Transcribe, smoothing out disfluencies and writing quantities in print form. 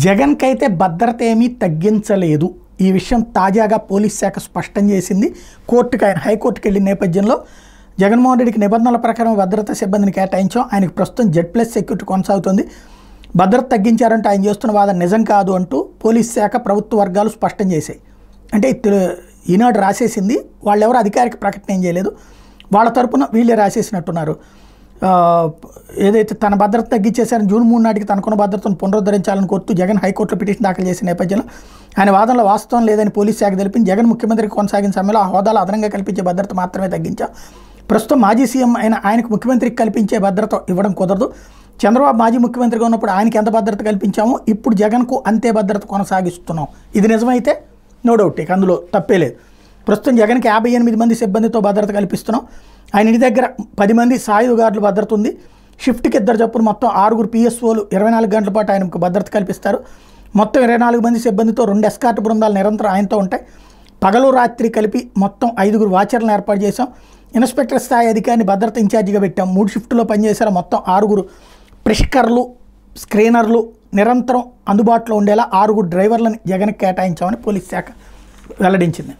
జగన్కి అయితే భద్రత ఏమీ తగ్గించలేదు. ఈ విషయం తాజాగా పోలీస్ శాఖ స్పష్టం చేసింది. కోర్టుకు ఆయన హైకోర్టుకు వెళ్ళిన నేపథ్యంలో జగన్మోహన్ రెడ్డికి నిబంధనల ప్రకారం భద్రతా సిబ్బందిని కేటాయించాం, ఆయనకు ప్రస్తుతం Z+ సెక్యూరిటీ కొనసాగుతుంది, భద్రత తగ్గించారంటే ఆయన చేస్తున్న వాదన నిజం కాదు అంటూ పోలీస్ శాఖ ప్రభుత్వ వర్గాలు స్పష్టం చేశాయి. అంటే ఈనాడు రాసేసింది, వాళ్ళెవరు అధికారిక ప్రకటన ఏం చేయలేదు, వాళ్ళ తరపున వీళ్ళే రాసేసినట్టున్నారు. ఏదైతే తన భద్రత తగ్గించేశారని జూన్ 3 నాటికి తనకున్న భద్రతను పునరుద్ధరించాలని కోరుతూ జగన్ హైకోర్టులో పిటిషన్ దాఖలు చేసిన నేపథ్యంలో ఆయన వాదనలో వాస్తవం లేదని పోలీస్ శాఖ తెలిపింది. జగన్ ముఖ్యమంత్రికి కొనసాగిన సమయంలో ఆ హోదాలో అదనంగా కల్పించే భద్రత మాత్రమే తగ్గించాం. ప్రస్తుతం మాజీ సీఎం అయిన ఆయనకు ముఖ్యమంత్రికి కల్పించే భద్రత ఇవ్వడం కుదరదు. చంద్రబాబు మాజీ ముఖ్యమంత్రిగా ఉన్నప్పుడు ఆయనకి ఎంత భద్రత కల్పించామో ఇప్పుడు జగన్కు అంతే భద్రత కొనసాగిస్తున్నాం. ఇది నిజమైతే నో డౌట్, ఇక అందులో తప్పే లేదు. ప్రస్తుతం జగన్కి 58 మంది సిబ్బందితో భద్రత కల్పిస్తున్నాం. ఆయన ఇంటి దగ్గర 10 మంది సాయుధ గార్డులు భద్రత ఉంది. షిఫ్ట్కి 2 చొప్పున మొత్తం 6 PSOలు 24 గంటల పాటు ఆయనకు భద్రత కల్పిస్తారు. మొత్తం 24 మంది సిబ్బందితో 2 ఎస్కార్ట్ బృందాలు నిరంతరం ఆయనతో ఉంటాయి. పగలు రాత్రి కలిపి మొత్తం 5 వాచర్లను ఏర్పాటు చేశాం. ఇన్స్పెక్టర్ స్థాయి అధికారిని భద్రత ఇన్ఛార్జిగా పెట్టాం. 3 షిఫ్టులో పనిచేశారు. మొత్తం 6 ప్రిష్కర్లు, స్క్రీనర్లు నిరంతరం అందుబాటులో ఉండేలా 6 డ్రైవర్లను జగన్కి కేటాయించామని పోలీస్ శాఖ వెల్లడించింది.